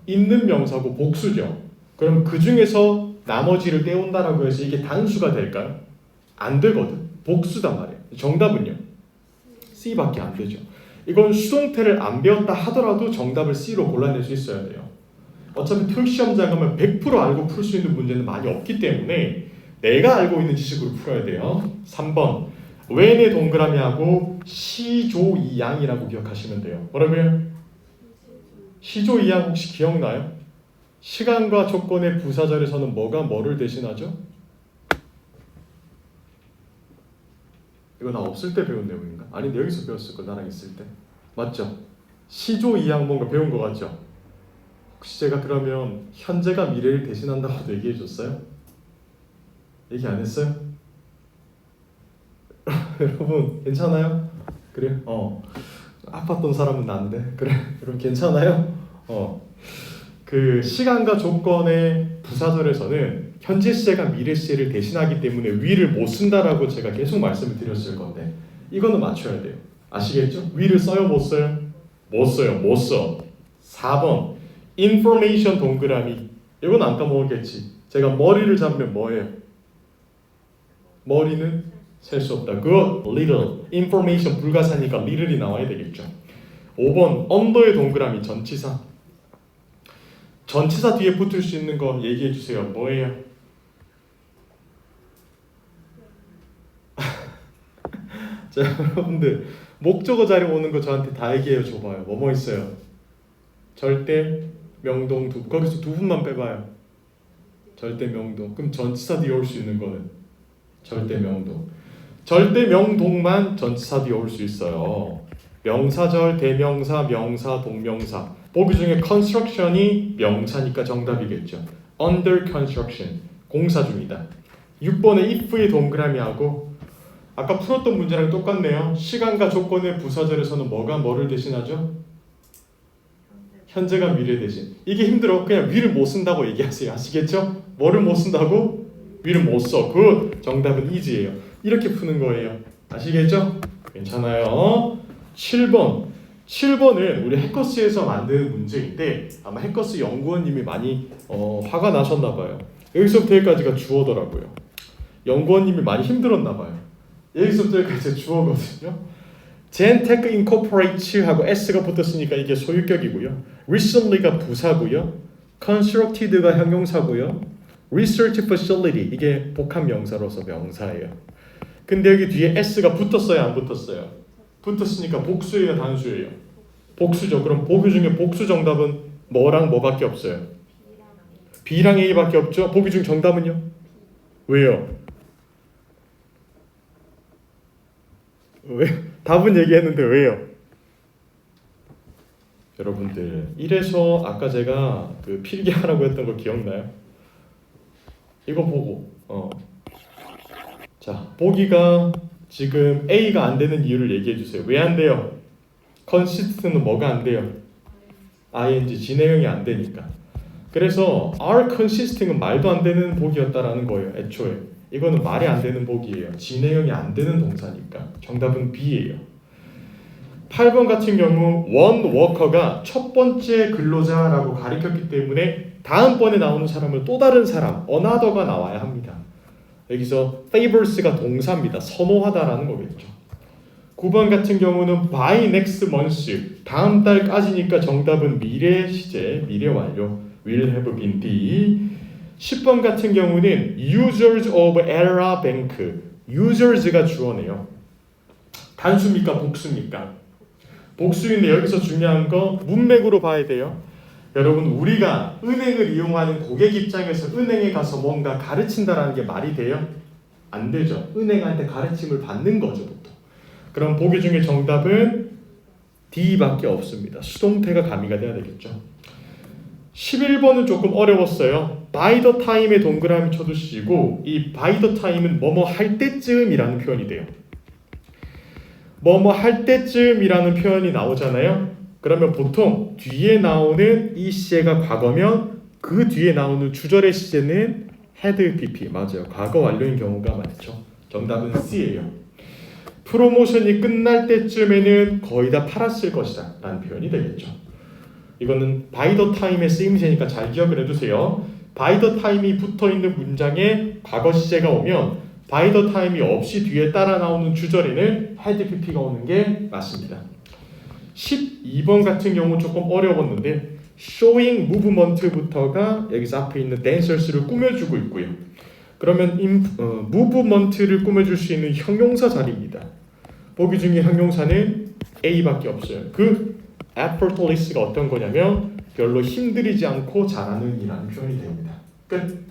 있는 명사고 복수죠. 그럼 그 중에서 나머지를 떼온다라고 해서 이게 단수가 될까요? 안 되거든. 복수단 말이에요. 정답은요? C밖에 안 되죠. 이건 수동태를 안 배웠다 하더라도 정답을 C로 골라낼 수 있어야 돼요. 어차피 토익 시험 잘 가면 100% 알고 풀 수 있는 문제는 많이 없기 때문에 내가 알고 있는 지식으로 풀어야 돼요. 3번 when의 동그라미하고 시조이양이라고 기억하시면 돼요. 뭐라고요? 시조이양 혹시 기억나요? 시간과 조건의 부사절에서는 뭐가 뭐를 대신하죠? 이거 나 없을 때 배운 내용인가? 아닌데 여기서 배웠을 거 나랑 있을 때 맞죠? 시조이양 뭔가 배운 거 같죠? 혹시 제가 그러면 현재가 미래를 대신한다고도 얘기해 줬어요? 얘기 안 했어요? 여러분 괜찮아요? 그래? 아팠던 사람은 난데 그래? 여러분 괜찮아요? 그 시간과 조건의 부사절에서는 현재 시제가 미래 시제를 대신하기 때문에 위를 못 쓴다라고 제가 계속 말씀을 드렸을 건데 이거는 맞춰야 돼요. 아시겠죠? 위를 써요, 못 써요? 못 써요, 못 써. 4번 information 동그라미. 이건 안 까먹었겠지. 제가 머리를 잡으면 뭐예요? 머리는 셀 수 없다. 그거 little. information 불가사니까 little이 나와야 되겠죠. 5번 언더의 동그라미 전치사. 전치사 뒤에 붙을 수 있는 거 얘기해 주세요. 뭐예요? 자, 여러분들 목적어 자리 오는 거 저한테 다 얘기해 줘봐요. 뭐 있어요? 절대, 명동, 두. 거기서 두 분만 빼봐요. 절대, 명동. 그럼 전치사 뒤에 올 수 있는 거는 절대, 명동. 절대, 명동만 전치사 뒤에 올 수 있어요. 명사절, 대명사, 명사, 동명사. 보기 중에 construction이 명사니까 정답이겠죠. under construction, 공사 중이다. 6번에 if의 동그라미하고 아까 풀었던 문제랑 똑같네요. 시간과 조건의 부사절에서는 뭐가 뭐를 대신하죠? 현재가 미래 대신. 이게 힘들어. 그냥 위를 못 쓴다고 얘기하세요. 아시겠죠? 뭐를 못 쓴다고? 위를 못 써. 그 정답은 is예요. 이렇게 푸는 거예요. 아시겠죠? 괜찮아요. 7번은 우리 해커스에서 만든 문제인데 아마 해커스 연구원님이 많이 화가 나셨나 봐요. 여기서부터 여기까지가 주어더라고요. 연구원님이 많이 힘들었나 봐요. 여기서부터 여기까지 주어거든요. Gentech Incorporates 하고 S가 붙었으니까 이게 소유격이고요. Recently가 부사고요. Constructed가 형용사고요. Research Facility 이게 복합 명사로서 명사예요. 근데 여기 뒤에 S가 붙었어요, 안 붙었어요? 붙었으니까 복수예요, 단수예요? 복수죠. 그럼 보기 중에 복수 정답은 뭐랑 뭐밖에 없어요? B랑 A밖에 없죠. 보기 중 정답은요? 왜요? 왜? 답은 얘기했는데 왜요? 여러분들 이래서 아까 제가 그 필기하라고 했던 거 기억나요? 이거 보고 자 보기가 지금 A가 안 되는 이유를 얘기해 주세요. 왜 안 돼요? consist는 뭐가 안 돼요? ing 진행형이 안 되니까. 그래서 are consisting은 말도 안 되는 복이었다라는 거예요. 애초에 이거는 말이 안 되는 복이에요. 진행형이 안 되는 동사니까. 정답은 B예요. 8번 같은 경우 one worker가 첫 번째 근로자라고 가리켰기 때문에 다음번에 나오는 사람은 또 다른 사람 another가 나와야 합니다. 여기서 favors가 동사입니다. 선호하다라는 거겠죠. 9번 같은 경우는 by next month 다음 달까지니까 정답은 미래 시제, 미래 완료 will have been D. 10번 같은 경우는 users of Ella Bank users가 주어네요. 단수입니까? 복수입니까? 복수인데 여기서 중요한 거 문맥으로 봐야 돼요. 여러분 우리가 은행을 이용하는 고객 입장에서 은행에 가서 뭔가 가르친다라는 게 말이 돼요? 안 되죠. 은행한테 가르침을 받는 거죠 보통. 그럼 보기 중에 정답은 D밖에 없습니다. 수동태가 가미가 돼야 되겠죠. 11번은 조금 어려웠어요. by the time에 동그라미 쳐두시고 이 by the time은 뭐뭐 할 때쯤이라는 표현이 돼요. 뭐뭐 할 때쯤이라는 표현이 나오잖아요. 그러면 보통 뒤에 나오는 이 시제가 과거면 그 뒤에 나오는 주절의 시제는 had PP 맞아요. 과거 완료인 경우가 많죠. 정답은 C예요. 프로모션이 끝날 때쯤에는 거의 다 팔았을 것이다 라는 표현이 되겠죠. 이거는 by the time의 쓰임새니까 잘 기억을 해두세요. by the time이 붙어있는 문장에 과거 시제가 오면 by the time이 없이 뒤에 따라 나오는 주절에는 had pp가 오는 게 맞습니다. 12번 같은 경우 조금 어려웠는데 showing movement부터가 여기서 앞에 있는 dancers를 꾸며주고 있고요. 그러면 movement를 꾸며줄 수 있는 형용사 자리입니다. 보기 중에 형용사는 A밖에 없어요. 그 effortless가 어떤 거냐면 별로 힘들이지 않고 잘하는 이라는 표현이 됩니다. 끝.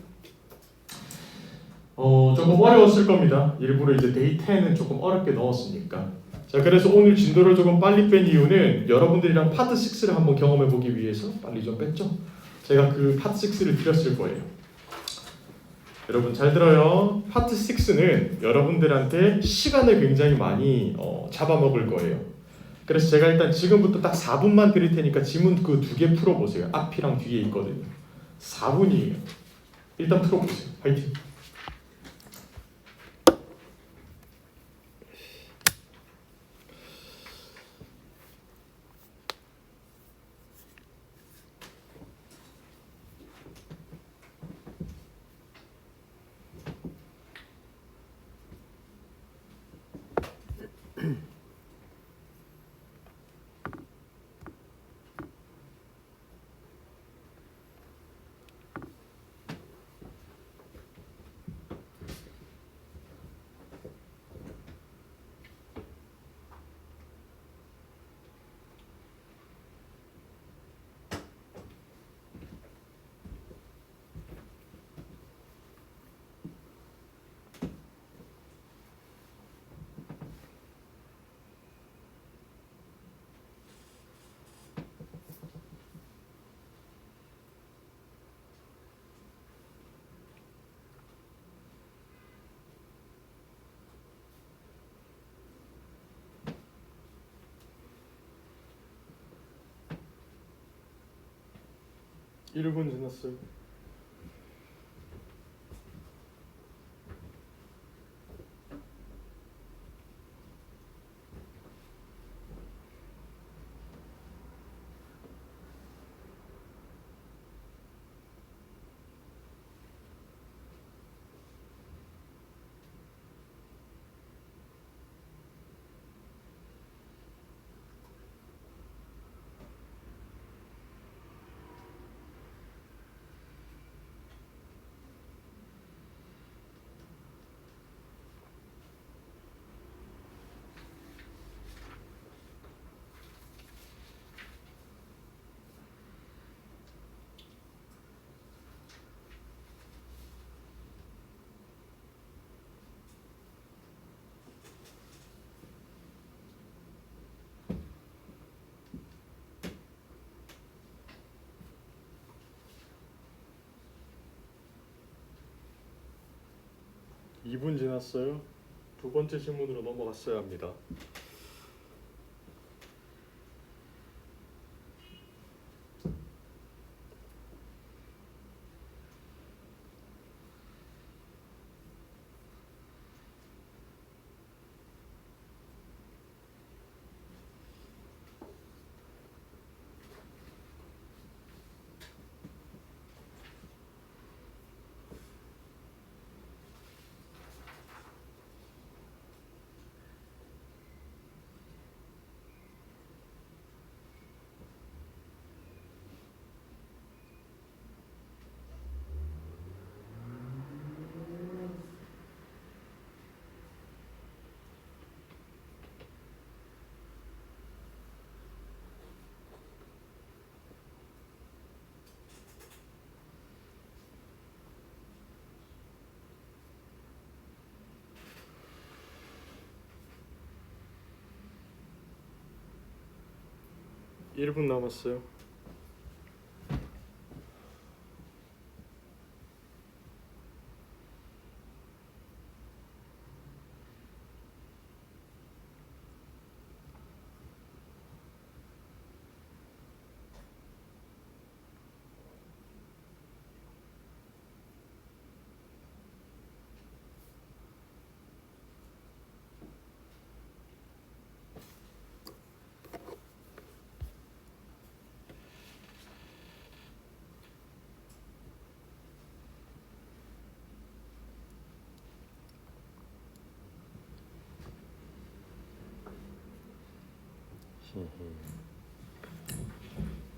조금 어려웠을 겁니다. 일부러 이제 데이 10은 조금 어렵게 넣었으니까. 자, 그래서 오늘 진도를 조금 빨리 뺀 이유는 여러분들이랑 파트 6를 한번 경험해 보기 위해서 빨리 좀 뺐죠. 제가 그 파트 6를 드렸을 거예요. 여러분 잘 들어요. 파트 6는 여러분들한테 시간을 굉장히 많이 잡아먹을 거예요. 그래서 제가 일단 지금부터 딱 4분만 드릴 테니까 지문 그 2개 풀어보세요. 앞이랑 뒤에 있거든요. 4분이에요. 일단 풀어보세요. 화이팅! 1분 지났어요. (2분) 지났어요. 두 번째 질문으로 넘어갔어야 합니다. (1분) 남았어요.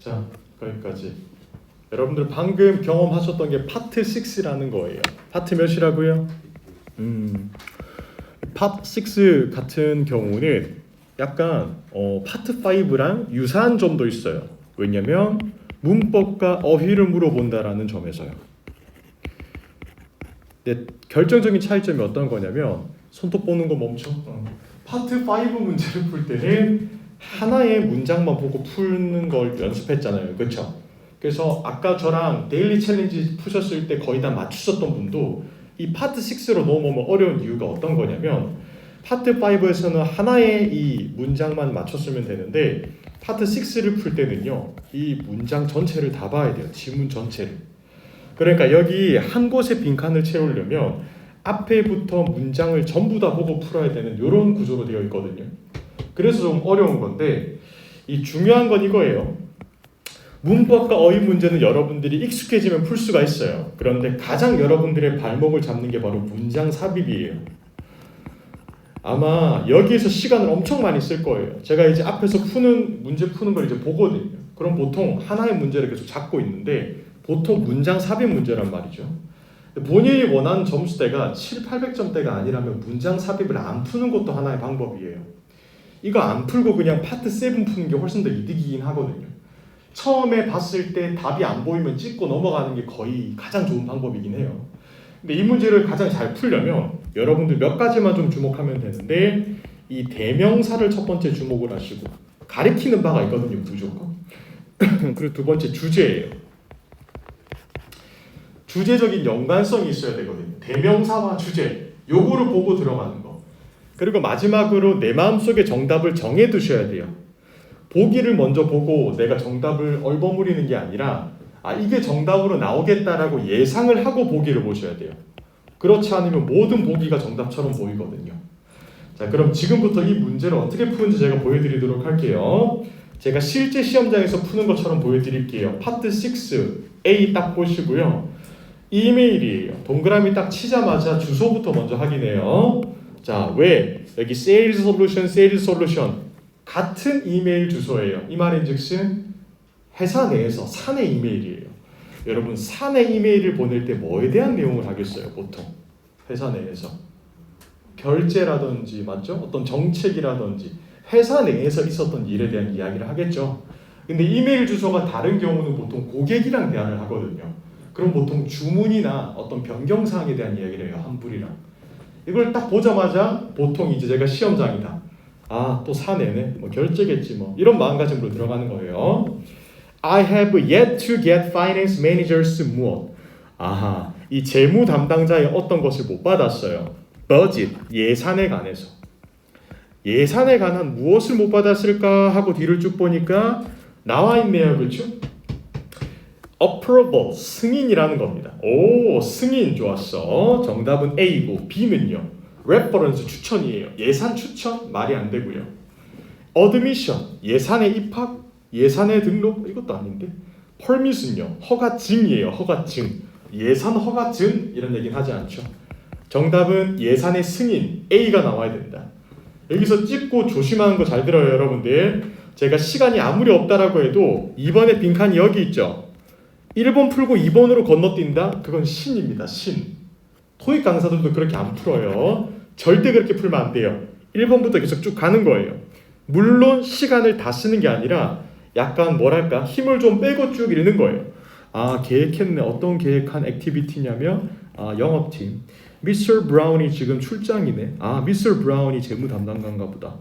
자, 거기까지. 여러분들 방금 경험하셨던 게 파트 6라는 거예요. 파트 몇이라고요? 파트 6 같은 경우는 약간 파트 5랑 유사한 점도 있어요. 왜냐면 문법과 어휘를 물어본다라는 점에서요. 근데 결정적인 차이점이 어떤 거냐면 손톱 보는 거 멈춰. 파트 5 문제를 풀 때는 하나의 문장만 보고 푸는 걸 연습했잖아요. 그렇죠? 그래서 아까 저랑 데일리 챌린지 푸셨을 때 거의 다 맞추셨던 분도 이 파트 6로 넘어오면 어려운 이유가 어떤 거냐면 파트 5에서는 하나의 이 문장만 맞췄으면 되는데 파트 6를 풀 때는요. 이 문장 전체를 다 봐야 돼요. 지문 전체를. 그러니까 여기 한 곳에 빈칸을 채우려면 앞에부터 문장을 전부 다 보고 풀어야 되는 이런 구조로 되어 있거든요. 그래서 좀 어려운 건데 이 중요한 건 이거예요. 문법과 어휘 문제는 여러분들이 익숙해지면 풀 수가 있어요. 그런데 가장 여러분들의 발목을 잡는 게 바로 문장 삽입이에요. 아마 여기에서 시간을 엄청 많이 쓸 거예요. 제가 이제 앞에서 문제 푸는 걸 이제 보거든요. 그럼 보통 하나의 문제를 계속 잡고 있는데 보통 문장 삽입 문제란 말이죠. 본인이 원하는 점수대가 700~800점대가 아니라면 문장 삽입을 안 푸는 것도 하나의 방법이에요. 이거 안 풀고 그냥 파트 7 푸는 게 훨씬 더 이득이긴 하거든요. 처음에 봤을 때 답이 안 보이면 찍고 넘어가는 게 거의 가장 좋은 방법이긴 해요. 근데 이 문제를 가장 잘 풀려면 여러분들 몇 가지만 좀 주목하면 되는데 이 대명사를 첫 번째 주목을 하시고 가리키는 바가 있거든요. 무조건. 그리고 두 번째 주제예요. 주제적인 연관성이 있어야 되거든요. 대명사와 주제 요거를 보고 들어가는 거. 그리고 마지막으로 내 마음속에 정답을 정해 두셔야 돼요. 보기를 먼저 보고 내가 정답을 얼버무리는 게 아니라 이게 정답으로 나오겠다라고 예상을 하고 보기를 보셔야 돼요. 그렇지 않으면 모든 보기가 정답처럼 보이거든요. 자, 그럼 지금부터 이 문제를 어떻게 푸는지 제가 보여드리도록 할게요. 제가 실제 시험장에서 푸는 것처럼 보여드릴게요. 파트 6 A 딱 보시고요. 이메일이에요. 동그라미 딱 치자마자 주소부터 먼저 확인해요. 자, 왜? 여기 sales solution 같은 이메일 주소예요. 이 말인즉슨 회사 내에서 사내 이메일이에요. 여러분, 사내 이메일을 보낼 때 뭐에 대한 내용을 하겠어요? 보통 회사 내에서 결제라든지, 맞죠? 어떤 정책이라든지 회사 내에서 있었던 일에 대한 이야기를 하겠죠. 근데 이메일 주소가 다른 경우는 보통 고객이랑 대화를 하거든요. 그럼 보통 주문이나 어떤 변경사항에 대한 이야기를 해요. 환불이랑. 이걸 딱 보자마자 보통 이제 제가 시험장이다. 또 사내네. 뭐 결제겠지 뭐. 이런 마음가짐으로 들어가는 거예요. I have yet to get finance manager's 무엇. 이 재무 담당자의 어떤 것을 못 받았어요. budget, 예산에 관해서. 예산에 관한 무엇을 못 받았을까 하고 뒤를 쭉 보니까 나와 있네요. 그렇죠? approval, 승인이라는 겁니다. 오, 승인 좋았어. 정답은 A고 B는요. reference, 추천이에요. 예산 추천? 말이 안 되고요. admission, 예산의 입학, 예산의 등록? 이것도 아닌데. permit은요. 허가증이에요. 허가증. 예산 허가증? 이런 얘기는 하지 않죠. 정답은 예산의 승인, A가 나와야 된다. 여기서 찍고 조심하는 거 잘 들어요, 여러분들. 제가 시간이 아무리 없다라고 해도 2번에 빈칸이 여기 있죠. 1번 풀고 2번으로 건너뛴다? 그건 신입니다. 신. 토익 강사들도 그렇게 안 풀어요. 절대 그렇게 풀면 안 돼요. 1번부터 계속 쭉 가는 거예요. 물론 시간을 다 쓰는 게 아니라 약간 뭐랄까 힘을 좀 빼고 쭉 읽는 거예요. 계획했네. 어떤 계획한 액티비티냐면 영업팀. 미스터 브라운이 지금 출장이네. 미스터 브라운이 재무 담당관가 보다.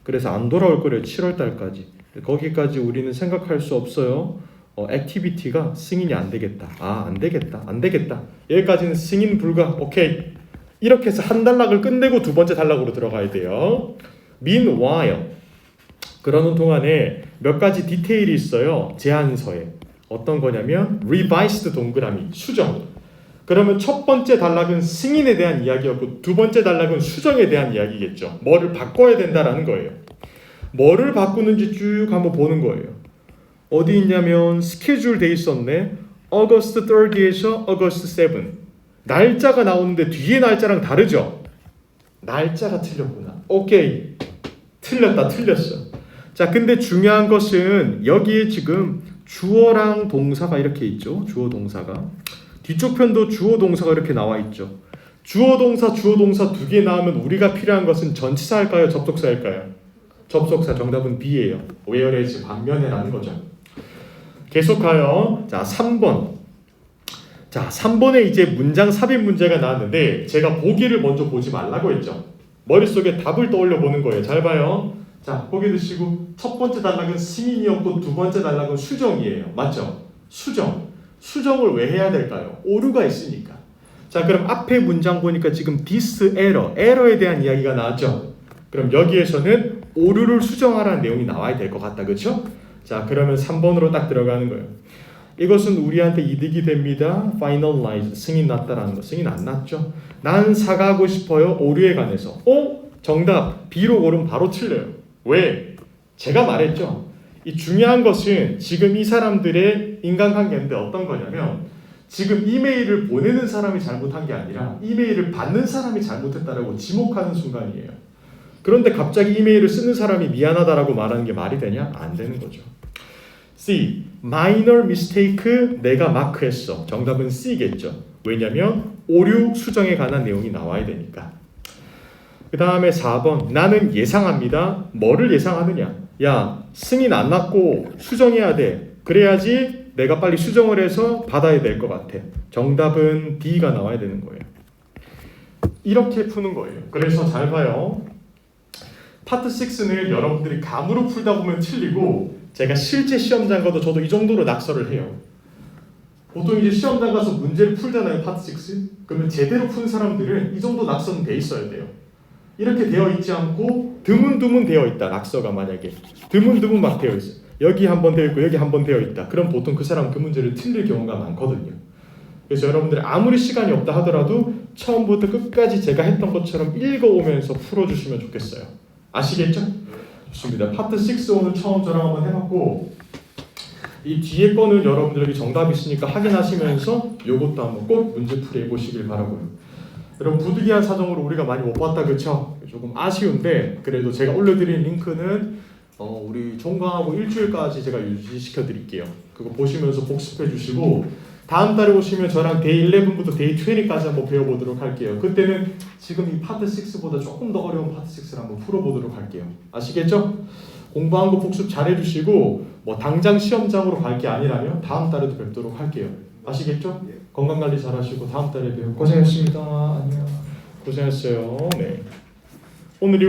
그래서 안 돌아올 거래요. 7월 달까지. 거기까지 우리는 생각할 수 없어요. 액티비티가 승인이 안 되겠다. 안 되겠다. 여기까지는 승인 불가. 오케이. 이렇게 해서 한 단락을 끝내고 두 번째 단락으로 들어가야 돼요. Meanwhile, 그러는 동안에 몇 가지 디테일이 있어요. 제안서에. 어떤 거냐면 revised 동그라미, 수정. 그러면 첫 번째 단락은 승인에 대한 이야기였고 두 번째 단락은 수정에 대한 이야기겠죠. 뭐를 바꿔야 된다라는 거예요. 뭐를 바꾸는지 쭉 한번 보는 거예요. 어디 있냐면 스케줄 돼 있었네. August 3rd August 7. 날짜가 나오는데 뒤에 날짜랑 다르죠. 날짜가 틀렸구나. 오케이. 틀렸어. 자, 근데 중요한 것은 여기에 지금 주어랑 동사가 이렇게 있죠. 주어 동사가. 뒤쪽 편도 주어 동사가 이렇게 나와 있죠. 주어 동사 두 개 나오면 우리가 필요한 것은 전치사일까요? 접속사일까요? 접속사. 정답은 B예요. whereas 반면에라는 거죠. 계속 가요. 자, 3번. 자, 3번에 이제 문장 삽입 문제가 나왔는데 제가 보기를 먼저 보지 말라고 했죠. 머릿속에 답을 떠올려 보는 거예요. 잘 봐요. 자, 보기 드시고 첫 번째 단락은 승인이었고 두 번째 단락은 수정이에요. 맞죠? 수정을 왜 해야 될까요? 오류가 있으니까. 자, 그럼 앞에 문장 보니까 지금 this error에 대한 이야기가 나왔죠. 그럼 여기에서는 오류를 수정하라는 내용이 나와야 될 것 같다. 그렇죠? 자, 그러면 3번으로 딱 들어가는 거예요. 이것은 우리한테 이득이 됩니다. finalize, 승인 났다라는 거. 승인 안 났죠? 난 사과하고 싶어요. 오류에 관해서. 정답. B로 고르면 바로 틀려요. 왜? 제가 말했죠. 이 중요한 것은 지금 이 사람들의 인간관계인데 어떤 거냐면 지금 이메일을 보내는 사람이 잘못한 게 아니라 이메일을 받는 사람이 잘못했다라고 지목하는 순간이에요. 그런데 갑자기 이메일을 쓰는 사람이 미안하다라고 말하는 게 말이 되냐? 안 되는 거죠. C. minor mistake, 내가 마크했어. 정답은 C겠죠. 왜냐면 오류 수정에 관한 내용이 나와야 되니까. 그 다음에 4번. 나는 예상합니다. 뭐를 예상하느냐? 야, 승인 안 났고 수정해야 돼. 그래야지 내가 빨리 수정을 해서 받아야 될 것 같아. 정답은 D가 나와야 되는 거예요. 이렇게 푸는 거예요. 그래서 잘 봐요. 파트 6는 여러분들이 감으로 풀다 보면 틀리고 제가 실제 시험장 가도 저도 이 정도로 낙서를 해요. 보통 이제 시험장 가서 문제를 풀잖아요. 파트 6. 그러면 제대로 푼 사람들은 이 정도 낙서는 돼 있어야 돼요. 이렇게 되어 있지 않고 드문드문 되어 있다. 낙서가 만약에 드문드문 막 되어 있어. 여기 한 번 되어 있고 여기 한 번 되어 있다. 그럼 보통 그 사람은 그 문제를 틀릴 경우가 많거든요. 그래서 여러분들이 아무리 시간이 없다 하더라도 처음부터 끝까지 제가 했던 것처럼 읽어오면서 풀어주시면 좋겠어요. 아시겠죠? 좋습니다. 파트 6 오늘 처음 저랑 한번 해봤고 이 뒤에 거는 여러분들에게 정답이 있으니까 확인하시면서 이것도 한번 꼭 문제풀이 해보시길 바라고요. 여러분 부득이한 사정으로 우리가 많이 못 봤다 그쵸? 조금 아쉬운데 그래도 제가 올려드린 링크는 우리 종강하고 일주일까지 제가 유지시켜 드릴게요. 그거 보시면서 복습해 주시고 다음 달에 오시면 저랑 데이 11부터 데이 20까지 한번 배워보도록 할게요. 그때는 지금 이 파트 6보다 조금 더 어려운 파트 6를 한번 풀어보도록 할게요. 아시겠죠? 공부한 거 복습 잘 해주시고 뭐 당장 시험장으로 갈 게 아니라면 다음 달에도 뵙도록 할게요. 아시겠죠? 건강관리 잘 하시고 다음 달에 봬요. 고생했습니다. 안녕. 고생했어요. 네. 오늘